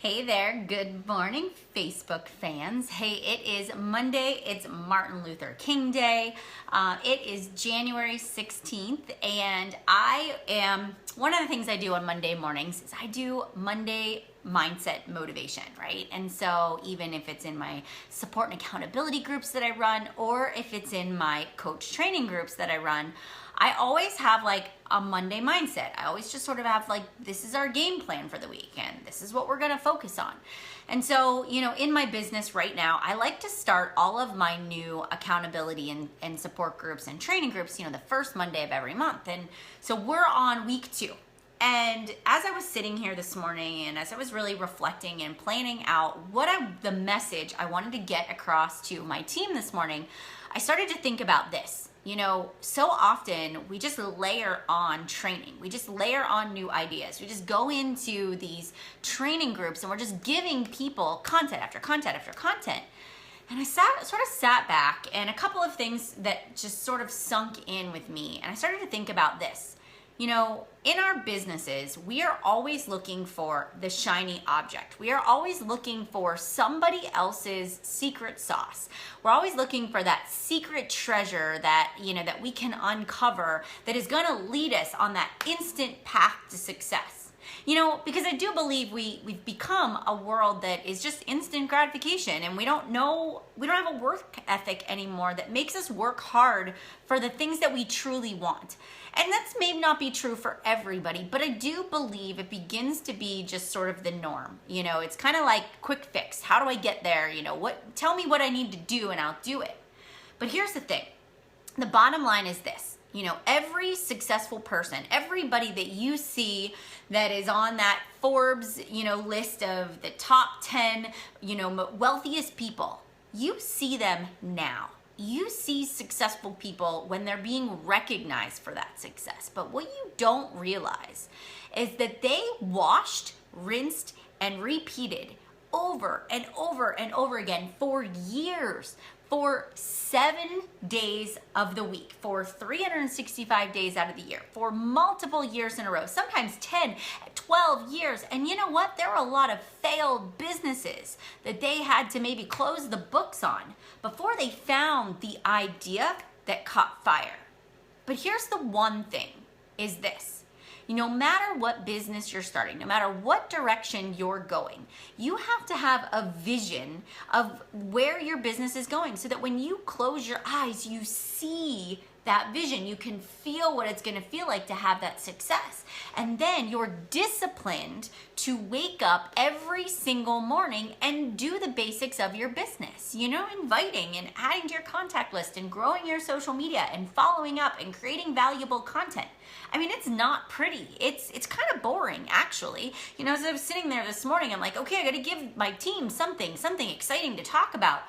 Hey there, good morning Facebook fans. Hey, it is Monday, it's Martin Luther King Day. It is January 16th and one of the things I do on Monday mornings is I do Monday mindset motivation, right? And so even if it's in my support and accountability groups that I run, or if it's in my coach training groups that I run, I always have like a Monday mindset. I always just sort of have like, this is our game plan for the week and this is what we're gonna focus on. And so, in my business right now, I like to start all of my new accountability and support groups and training groups, the first Monday of every month. And so we're on week 2. And as I was sitting here this morning and as I was really reflecting and planning out the message I wanted to get across to my team this morning, I started to think about this. So often we just layer on training. We just layer on new ideas. We just go into these training groups and we're just giving people content after content after content. And I sat back, and a couple of things that just sort of sunk in with me. And I started to think about this. In our businesses, we are always looking for the shiny object. We are always looking for somebody else's secret sauce. We're always looking for that secret treasure that we can uncover that is going to lead us on that instant path to success. Because I do believe we've become a world that is just instant gratification, and we don't have a work ethic anymore that makes us work hard for the things that we truly want. And that's may not be true for everybody, but I do believe it begins to be just sort of the norm. It's kind of like quick fix. How do I get there? Tell me what I need to do and I'll do it. But here's the thing. The bottom line is this. Every successful person, everybody that you see that is on that Forbes, list of the top 10, wealthiest people, you see them now. You see successful people when they're being recognized for that success. But what you don't realize is that they washed, rinsed, and repeated over and over and over again for years, for 7 days of the week, for 365 days out of the year, for multiple years in a row, sometimes 10, 12 years. And you know what? There were a lot of failed businesses that they had to maybe close the books on before they found the idea that caught fire. But here's the one thing, is this. No matter what business you're starting, no matter what direction you're going, you have to have a vision of where your business is going so that when you close your eyes, you see that vision. You can feel what it's going to feel like to have that success. And then you're disciplined to wake up every single morning and do the basics of your business. Inviting and adding to your contact list and growing your social media and following up and creating valuable content. It's not pretty. It's kind of boring, actually. As I was sitting there this morning, I'm like, okay, I got to give my team something exciting to talk about.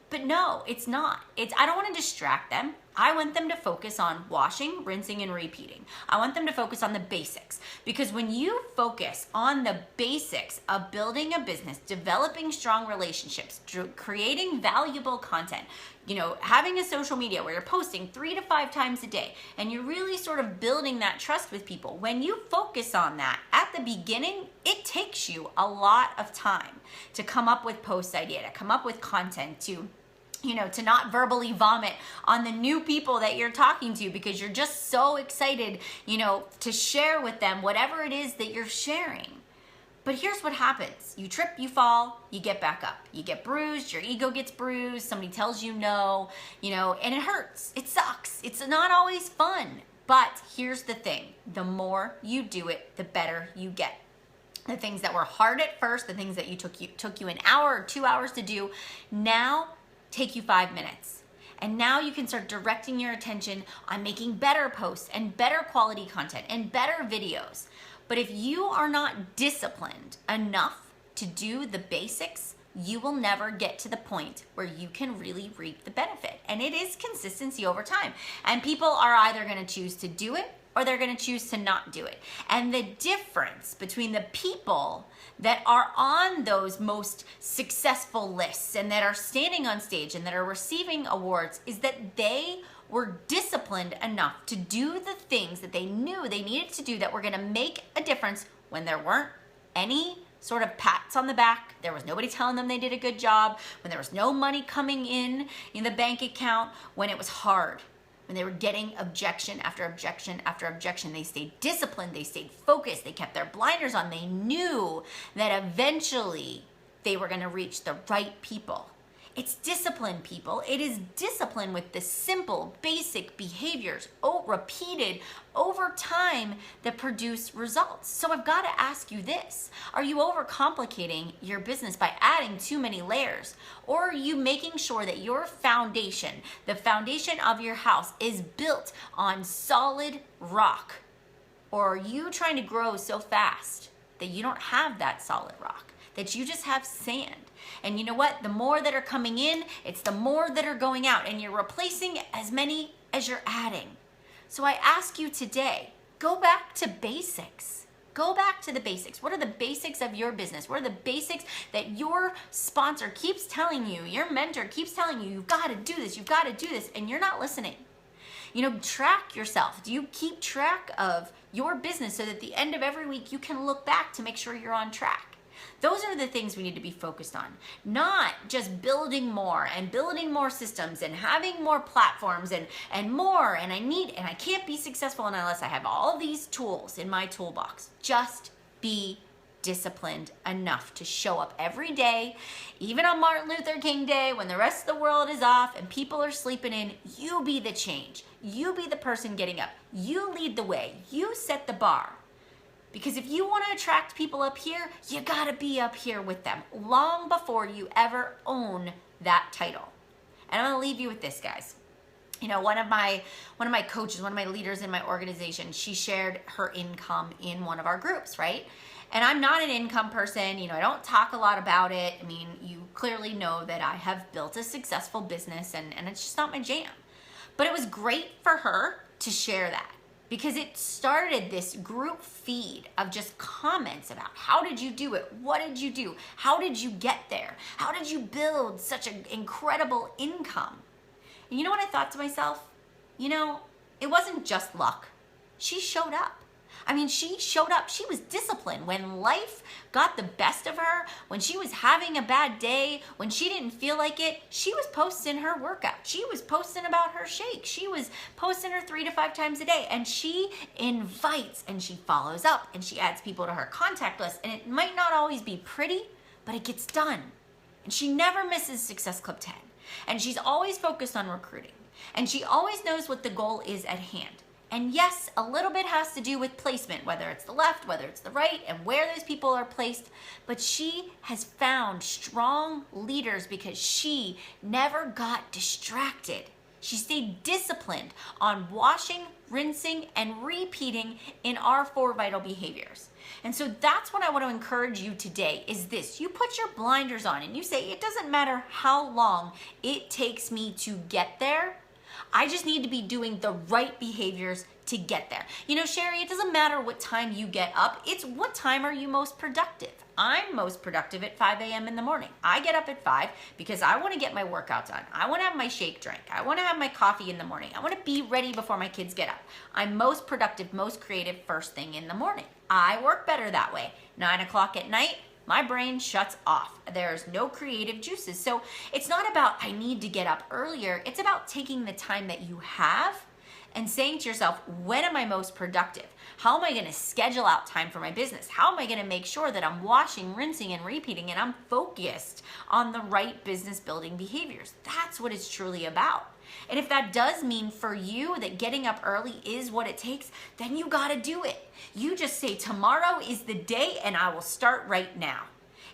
But no, it's not. I don't want to distract them. I want them to focus on washing, rinsing, and repeating. I want them to focus on the basics. Because when you focus on the basics of building a business, developing strong relationships, creating valuable content, having a social media where you're posting 3 to 5 times a day, and you're really sort of building that trust with people, when you focus on that at the beginning, it takes you a lot of time to come up with post idea, to come up with content, to not verbally vomit on the new people that you're talking to because you're just so excited, to share with them whatever it is that you're sharing. But here's what happens. You trip, you fall, you get back up. You get bruised, your ego gets bruised, somebody tells you no, and it hurts. It sucks. It's not always fun. But here's the thing. The more you do it, the better you get. The things that were hard at first, the things that took you an hour or 2 hours to do, now take you 5 minutes. And now you can start directing your attention on making better posts and better quality content and better videos. But if you are not disciplined enough to do the basics, you will never get to the point where you can really reap the benefit. And it is consistency over time. And people are either going to choose to do it or they're going to choose to not do it. And the difference between the people that are on those most successful lists and that are standing on stage and that are receiving awards is that they were disciplined enough to do the things that they knew they needed to do that were going to make a difference when there weren't any sort of pats on the back. There was nobody telling them they did a good job, when there was no money coming in the bank account, when it was hard, when they were getting objection after objection after objection. They stayed disciplined, they stayed focused, they kept their blinders on. They knew that eventually they were going to reach the right people. It's discipline, people. It is discipline with the simple, basic behaviors, repeated over time, that produce results. So I've got to ask you this. Are you overcomplicating your business by adding too many layers? Or are you making sure that your foundation, the foundation of your house, is built on solid rock? Or are you trying to grow so fast that you don't have that solid rock, that you just have sand? And you know what? The more that are coming in, it's the more that are going out, and you're replacing as many as you're adding. So I ask you today, go back to basics. Go back to the basics. What are the basics of your business? What are the basics that your sponsor keeps telling you, your mentor keeps telling you, you've got to do this, you've got to do this, and you're not listening? You know, track yourself. Do you keep track of your business so that at the end of every week you can look back to make sure you're on track? Those are the things we need to be focused on, not just building more and building more systems and having more platforms and more. And I can't be successful unless I have all these tools in my toolbox. Just be disciplined enough to show up every day, even on Martin Luther King Day, when the rest of the world is off and people are sleeping in. You be the change. You be the person getting up. You lead the way. You set the bar. Because if you want to attract people up here, you got to be up here with them long before you ever own that title. And I'm going to leave you with this, guys. You know, one of my coaches, one of my leaders in my organization, she shared her income in one of our groups, right? And I'm not an income person. You know, I don't talk a lot about it. I mean, you clearly know that I have built a successful business, and it's just not my jam. But it was great for her to share that, because it started this group feed of just comments about how did you do it? What did you do? How did you get there? How did you build such an incredible income? And you know what I thought to myself? You know, it wasn't just luck. She showed up. I mean, she showed up. She was disciplined. When life got the best of her, when she was having a bad day, when she didn't feel like it, she was posting her workout. She was posting about her shake. She was posting her 3 to 5 times a day. And she invites and she follows up and she adds people to her contact list. And it might not always be pretty, but it gets done. And she never misses Success Club 10. And she's always focused on recruiting. And she always knows what the goal is at hand. And yes, a little bit has to do with placement, whether it's the left, whether it's the right, and where those people are placed. But she has found strong leaders because she never got distracted. She stayed disciplined on washing, rinsing, and repeating in our 4 vital behaviors. And so that's what I want to encourage you today is this. You put your blinders on and you say, it doesn't matter how long it takes me to get there. I just need to be doing the right behaviors to get there. You know, Sherry, it doesn't matter what time you get up. It's what time are you most productive? I'm most productive at 5 a.m. in the morning. I get up at 5 because I want to get my workout done. I want to have my shake drink. I want to have my coffee in the morning. I want to be ready before my kids get up. I'm most productive, most creative first thing in the morning. I work better that way. 9 o'clock at night, my brain shuts off. There's no creative juices. So it's not about I need to get up earlier. It's about taking the time that you have and saying to yourself, when am I most productive? How am I going to schedule out time for my business? How am I going to make sure that I'm washing, rinsing, and repeating, and I'm focused on the right business building behaviors? That's what it's truly about. And if that does mean for you that getting up early is what it takes, then you got to do it. You just say, tomorrow is the day and I will start right now.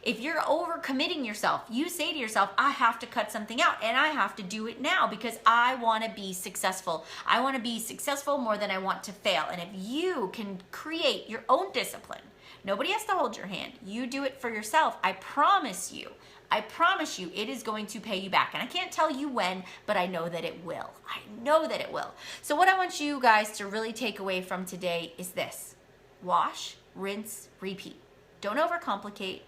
If you're overcommitting yourself, you say to yourself, I have to cut something out and I have to do it now because I want to be successful. I want to be successful more than I want to fail. And if you can create your own discipline, nobody has to hold your hand. You do it for yourself. I promise you, it is going to pay you back. And I can't tell you when, but I know that it will. I know that it will. So what I want you guys to really take away from today is this. Wash, rinse, repeat. Don't overcomplicate.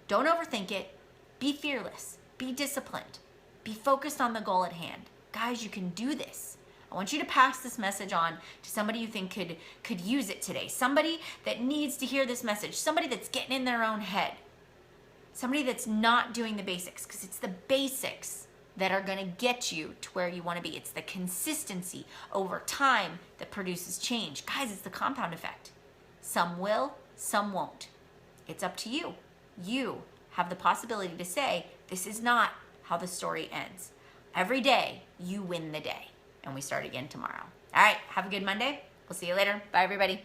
Don't overthink it. Be fearless. Be disciplined. Be focused on the goal at hand. Guys, you can do this. I want you to pass this message on to somebody you think could use it today. Somebody that needs to hear this message. Somebody that's getting in their own head. Somebody that's not doing the basics, because it's the basics that are going to get you to where you want to be. It's the consistency over time that produces change. Guys, it's the compound effect. Some will, some won't. It's up to you. You have the possibility to say, this is not how the story ends. Every day, you win the day. And we start again tomorrow. All right, have a good Monday. We'll see you later. Bye, everybody.